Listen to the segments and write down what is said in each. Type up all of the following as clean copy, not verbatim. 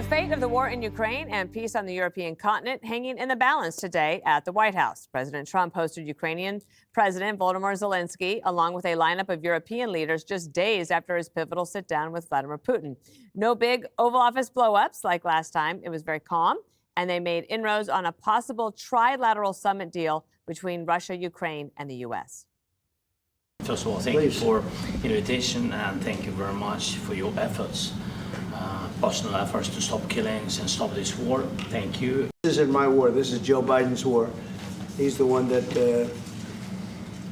The fate of the war in Ukraine and peace on the European continent hanging in the balance today at the White House. President Trump hosted Ukrainian President Volodymyr Zelenskyy, along with a lineup of European leaders, just days after his pivotal sit-down with Vladimir Putin. No big Oval Office blow-ups like last time. It was very calm, and they made inroads on a possible trilateral summit deal between Russia, Ukraine, and the U.S. First of all, thank you for invitation, and thank you very much for your efforts. Personal efforts to stop killings and stop this war. Thank you. This isn't my war. This is Joe Biden's war. He's the one that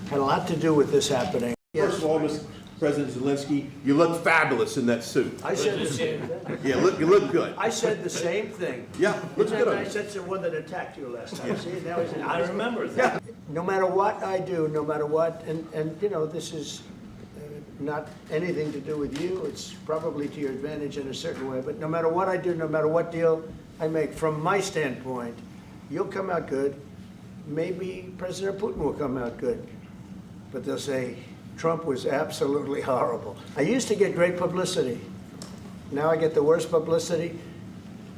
had a lot to do with this happening. First of all, Mr. President Zelenskyy, you look fabulous in that suit. I said the same thing. Yeah, you look good. I said the same thing. Yeah, looks good on you. I said the one that attacked you last time. Yeah. See, now he's I remember that. Yeah. No matter what I do, no matter what, and you know, this is not anything to do with you. It's probably to your advantage in a certain way. But no matter what I do, no matter what deal I make, from my standpoint, you'll come out good. Maybe President Putin will come out good. But they'll say, Trump was absolutely horrible. I used to get great publicity. Now I get the worst publicity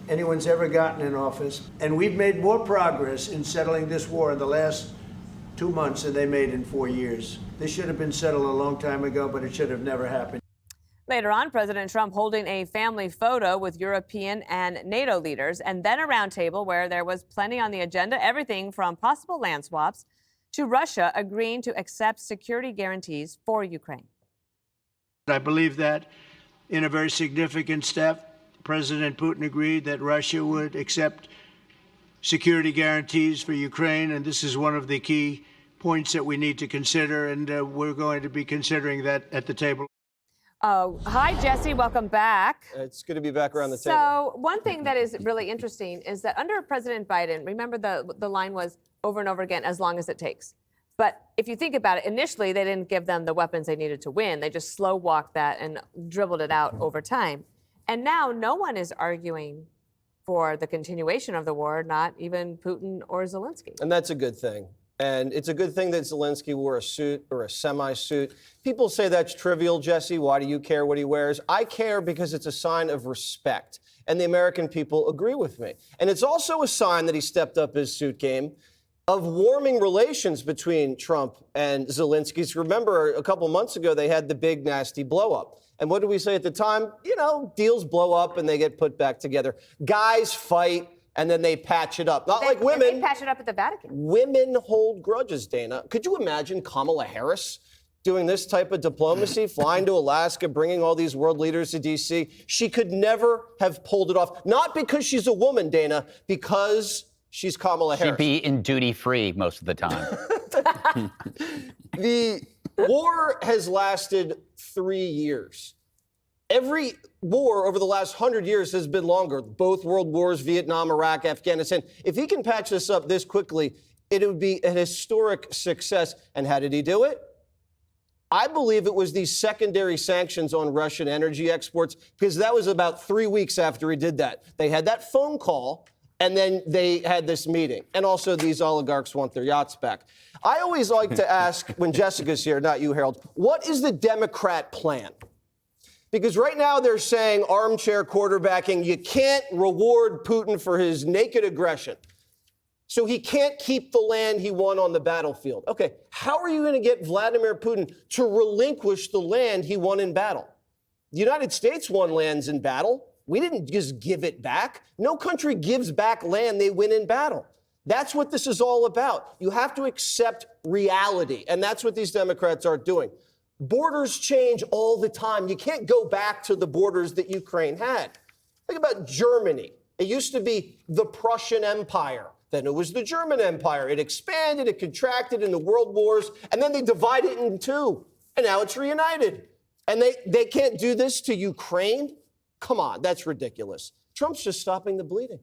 anyone's ever gotten in office. And we've made more progress in settling this war in the last 2 months than they made in 4 years. This should have been settled a long time ago, but it should have never happened. Later on, President Trump holding a family photo with European and NATO leaders, and then a roundtable where there was plenty on the agenda, everything from possible land swaps to Russia agreeing to accept security guarantees for Ukraine. I believe that in a very significant step, President Putin agreed that Russia would accept security guarantees for Ukraine, and this is one of the key points that we need to consider, and we're going to be considering that at the table. Hi, Jesse. Welcome back. It's good to be back around the table. So one thing that is really interesting is that under President Biden, remember the line was over and over again, as long as it takes. But if you think about it, initially, they didn't give them the weapons they needed to win. They just slow walked that and dribbled it out over time. And now no one is arguing for the continuation of the war, not even Putin or Zelenskyy. And that's a good thing. And it's a good thing that Zelenskyy wore a suit or a semi-suit. People say that's trivial, Jesse. Why do you care what he wears? I care because it's a sign of respect. And the American people agree with me. And it's also a sign that he stepped up his suit game of warming relations between Trump and Zelenskyy. So remember, a couple months ago, they had the big, nasty blow-up. And what did we say at the time? You know, deals blow up and they get put back together. Guys fight and then they patch it up. Not like women. They patch it up at the Vatican. Women hold grudges, Dana. Could you imagine Kamala Harris doing this type of diplomacy, flying to Alaska, bringing all these world leaders to D.C.? She could never have pulled it off. Not because she's a woman, Dana, because she's Kamala Harris. She'd be in duty-free most of the time. The war has lasted 3 years. Every war over the last 100 years has been longer. Both world wars, Vietnam, Iraq, Afghanistan. If he can patch this up this quickly, it would be an historic success. And how did he do it? I believe it was these secondary sanctions on Russian energy exports, because that was about 3 weeks after he did that. They had that phone call, and then they had this meeting. And also, these oligarchs want their yachts back. I always like to ask, when Jessica's here, not you, Harold, what is the Democrat plan? Because right now they're saying, armchair quarterbacking, you can't reward Putin for his naked aggression. So he can't keep the land he won on the battlefield. Okay, how are you going to get Vladimir Putin to relinquish the land he won in battle? The United States won lands in battle. We didn't just give it back. No country gives back land they win in battle. That's what this is all about. You have to accept reality, and that's what these Democrats are doing. Borders change all the time. You can't go back to the borders that Ukraine had. Think about Germany. It used to be the Prussian Empire. Then it was the German Empire. It expanded, it contracted in the world wars, and then they divided it in two. And now it's reunited. And they can't do this to Ukraine? Come on, that's ridiculous. Trump's just stopping the bleeding.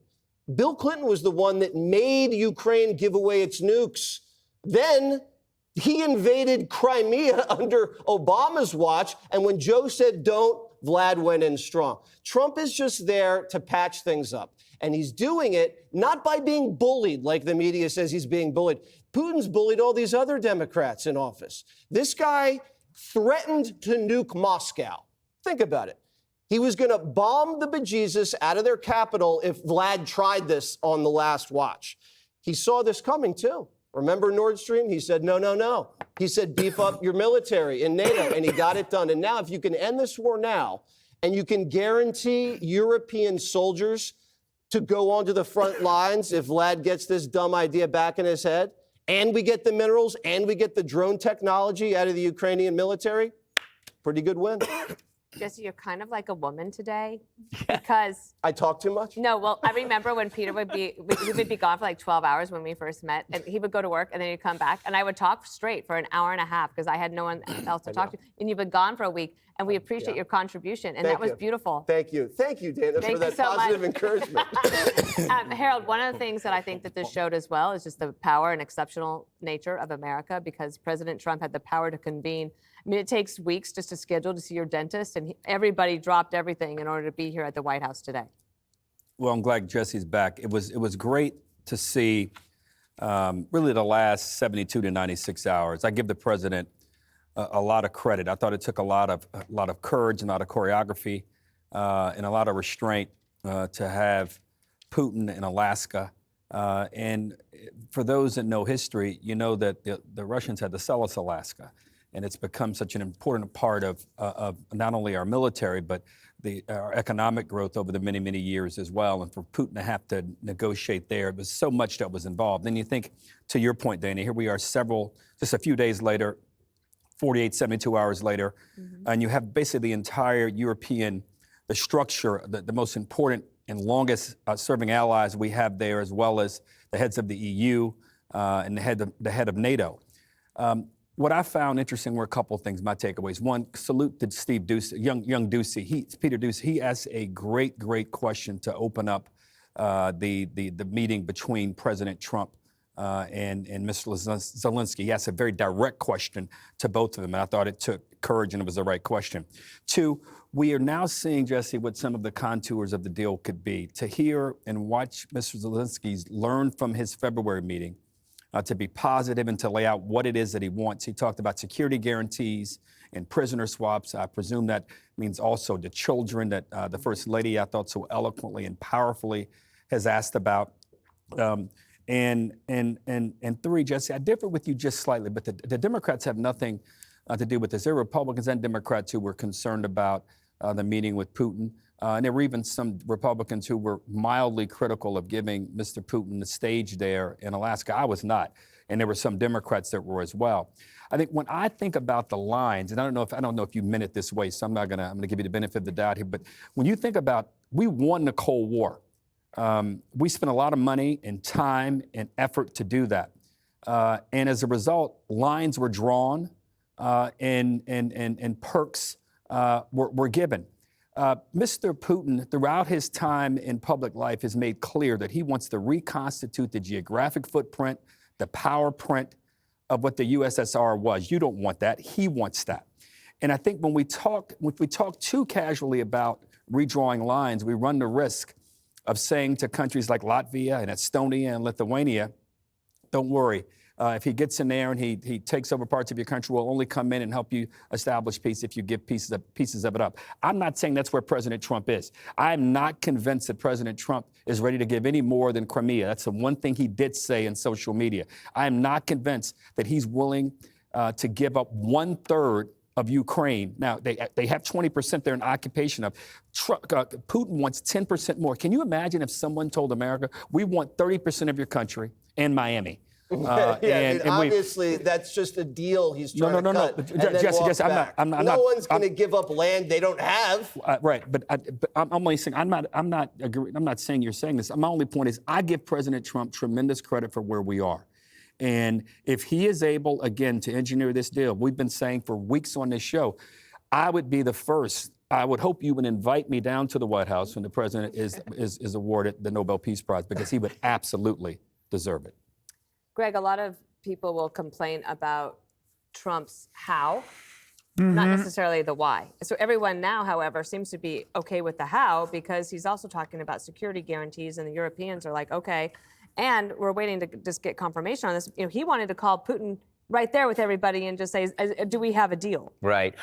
Bill Clinton was the one that made Ukraine give away its nukes. Then he invaded Crimea under Obama's watch, and when Joe said don't, Vlad went in strong. Trump is just there to patch things up, and he's doing it not by being bullied like the media says he's being bullied. Putin's bullied all these other Democrats in office. This guy threatened to nuke Moscow. Think about it. He was going to bomb the bejesus out of their capital if Vlad tried this on the last watch. He saw this coming, too. Remember Nord Stream? He said, no, no, no. He said, beef up your military in NATO, and he got it done. And now, if you can end this war now, and you can guarantee European soldiers to go onto the front lines if Vlad gets this dumb idea back in his head, and we get the minerals, and we get the drone technology out of the Ukrainian military, pretty good win. Jesse, you're kind of like a woman today because I talk too much? no, well, I remember when Peter would be gone for like 12 hours when we first met, and he would go to work and then he'd come back, and I would talk straight for an hour and a half because I had no one else to talk to. And you've been gone for a week, and we appreciate your contribution, and that was beautiful. Thank you. Thank you, Dana, for that positive encouragement. Harold, one of the things that I think that this showed as well is just the power and exceptional nature of America, because President Trump had the power to convene. I mean, it takes weeks just to schedule to see your dentist, and everybody dropped everything in order to be here at the White House today. Well, I'm glad Jesse's back. It was great to see really the last 72 to 96 hours. I give the president a lot of credit. I thought it took a lot of courage and a lot of choreography and a lot of restraint to have Putin in Alaska. And for those that know history, you know that the Russians had to sell us Alaska. And it's become such an important part of not only our military, but our economic growth over the many, many years as well. And for Putin to have to negotiate there, there's so much that was involved. Then you think, to your point, Dana, here we are just a few days later, 48, 72 hours later, and you have basically the entire European, the structure, the most important and longest serving allies we have there, as well as the heads of the EU and the head of NATO. What I found interesting were a couple of things, my takeaways. One, salute to Steve Doocy, young Doocy. Peter Doocy, he asked a great question to open up the meeting between President Trump and Mr. Zelenskyy. He asked a very direct question to both of them, and I thought it took courage and it was the right question. Two, we are now seeing, Jesse, what some of the contours of the deal could be. To hear and watch Mr. Zelenskyy learn from his February meeting, to be positive and to lay out what it is that he wants. He talked about security guarantees and prisoner swaps. I presume that means also the children that the First Lady, I thought, so eloquently and powerfully has asked about. And three, Jesse, I differ with you just slightly, but the Democrats have nothing to do with this. There are Republicans and Democrats who were concerned about the meeting with Putin. And there were even some Republicans who were mildly critical of giving Mr. Putin the stage there in Alaska. I was not. And there were some Democrats that were as well. I think when I think about the lines, and I don't know if you meant it this way, so I'm going to give you the benefit of the doubt here, but when you think about, we won the Cold War. We spent a lot of money and time and effort to do that. And as a result, lines were drawn and perks were given. Mr. Putin, throughout his time in public life, has made clear that he wants to reconstitute the geographic footprint, the power print of what the USSR was. You don't want that. He wants that. And I think when we talk too casually about redrawing lines, we run the risk of saying to countries like Latvia and Estonia and Lithuania, don't worry. If he gets in there and he takes over parts of your country, we'll only come in and help you establish peace if you give pieces of it up. I'm not saying that's where President Trump is. I'm not convinced that President Trump is ready to give any more than Crimea. That's the one thing he did say in social media. I am not convinced that he's willing to give up 1/3 of Ukraine. Now, they have 20% there in occupation of. Putin wants 10% more. Can you imagine if someone told America, we want 30% of your country and Miami? Obviously, that's just a deal he's trying to cut. No. Jesse, no one's going to give up land they don't have. Right, but I'm only saying I'm not saying you're saying this. My only point is I give President Trump tremendous credit for where we are, and if he is able again to engineer this deal, we've been saying for weeks on this show, I would be the first. I would hope you would invite me down to the White House when the president is awarded the Nobel Peace Prize, because he would absolutely deserve it. Greg, a lot of people will complain about Trump's how, not necessarily the why. So everyone now, however, seems to be okay with the how, because he's also talking about security guarantees, and the Europeans are like, okay, and we're waiting to just get confirmation on this. You know, he wanted to call Putin right there with everybody and just say, do we have a deal? Right.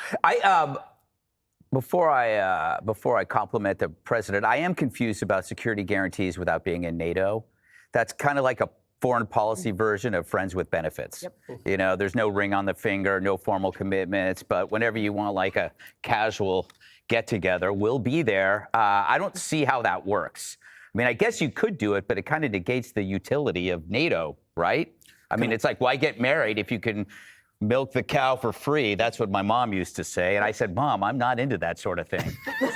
Before I compliment the president, I am confused about security guarantees without being in NATO. That's kind of like a foreign policy version of friends with benefits. Yep. You know, there's no ring on the finger, no formal commitments, but whenever you want like a casual get together, we'll be there. I don't see how that works. I mean, I guess you could do it, but it kind of negates the utility of NATO, right? I mean, it's like, why get married if you can milk the cow for free? That's what my mom used to say. And I said, Mom, I'm not into that sort of thing.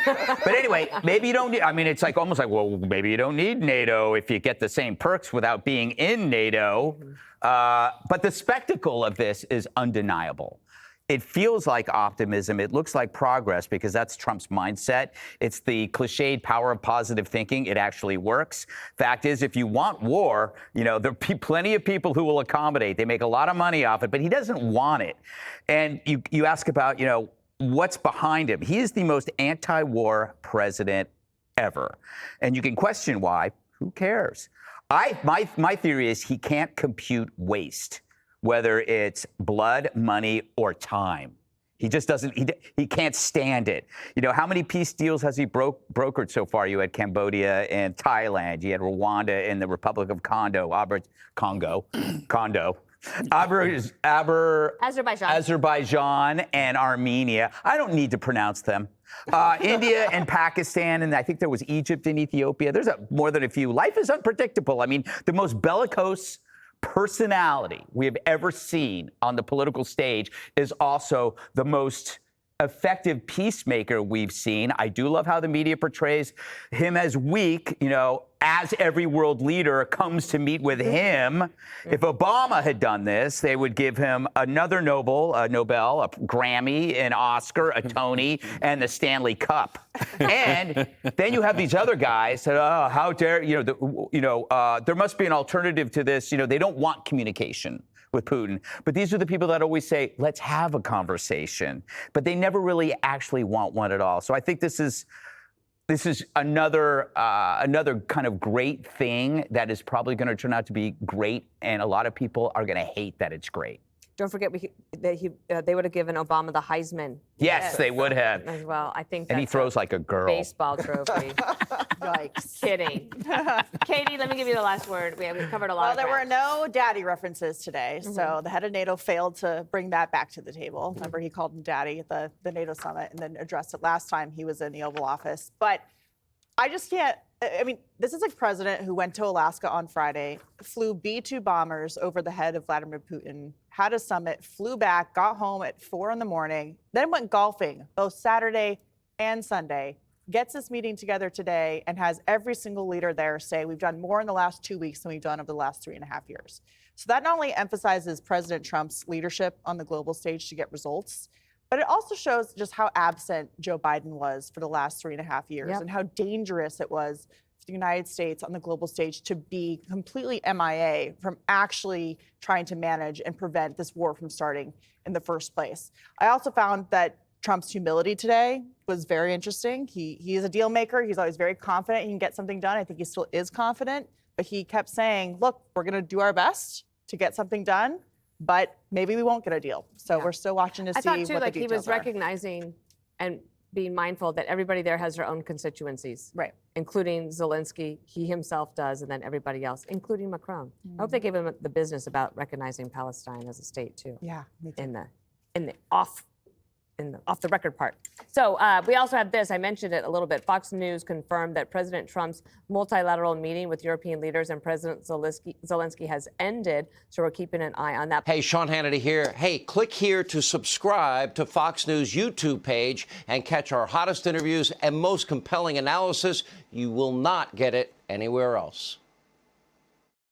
But anyway, maybe you don't need, I mean, it's like almost like, well, maybe you don't need NATO if you get the same perks without being in NATO. But the spectacle of this is undeniable. It feels like optimism. It looks like progress because that's Trump's mindset. It's the cliched power of positive thinking. It actually works. Fact is, if you want war, you know, there'll be plenty of people who will accommodate. They make a lot of money off it, but he doesn't want it. And you ask about, you know, what's behind him. He is the most anti-war president ever. And you can question why. Who cares? My theory is he can't compute waste, whether it's blood, money, or time. He just doesn't, he can't stand it. You know, how many peace deals has he brokered so far? You had Cambodia and Thailand. You had Rwanda and the Republic of Azerbaijan and Armenia. I don't need to pronounce them. India and Pakistan, and I think there was Egypt and Ethiopia. There's more than a few. Life is unpredictable. I mean, the most bellicose personality we have ever seen on the political stage is also the most effective peacemaker we've seen. I do love how the media portrays him as weak, you know, as every world leader comes to meet with him. If Obama had done this, they would give him another Nobel, a Grammy, an Oscar, a Tony, and the Stanley Cup. And then you have these other guys that, oh, how dare, there must be an alternative to this. You know, they don't want communication with Putin. But these are the people that always say, let's have a conversation. But they never really actually want one at all. So I think this is another kind of great thing that is probably going to turn out to be great, and a lot of people are going to hate that it's great. Don't forget they would have given Obama the Heisman. Yes, they would have. As well. I think. And he throws like a girl. Baseball trophy. Yikes. Kidding. Katie, let me give you the last word. We covered a lot. Well, there were no daddy references today, so the head of NATO failed to bring that back to the table. Remember, he called him daddy at the NATO summit and then addressed it last time he was in the Oval Office. But I just can't. I mean, this is a president who went to Alaska on Friday, flew B-2 bombers over the head of Vladimir Putin, had a summit, flew back, got home at 4 a.m, then went golfing both Saturday and Sunday, gets this meeting together today, and has every single leader there say, we've done more in the last 2 weeks than we've done over the last 3.5 years. So that not only emphasizes President Trump's leadership on the global stage to get results, but it also shows just how absent Joe Biden was for the last 3.5 years and how dangerous it was for the United States on the global stage to be completely MIA from actually trying to manage and prevent this war from starting in the first place. I also found that Trump's humility today was very interesting. He is a deal maker. He's always very confident he can get something done. I think he still is confident, but he kept saying, look, we're going to do our best to get something done, but maybe we won't get a deal. So we're still watching to see what the details are. I thought, too, like he was recognizing and being mindful that everybody there has their own constituencies. Right. Including Zelenskyy, he himself does, and then everybody else, including Macron. I hope they gave him the business about recognizing Palestine as a state, too. Yeah, me too. In the off the record part. So we also have this, I mentioned it a little bit. Fox News confirmed that President Trump's multilateral meeting with European leaders and President Zelenskyy has ended. So we're keeping an eye on that. Hey, Sean Hannity here. Hey, click here to subscribe to Fox News YouTube page and catch our hottest interviews and most compelling analysis. You will not get it anywhere else.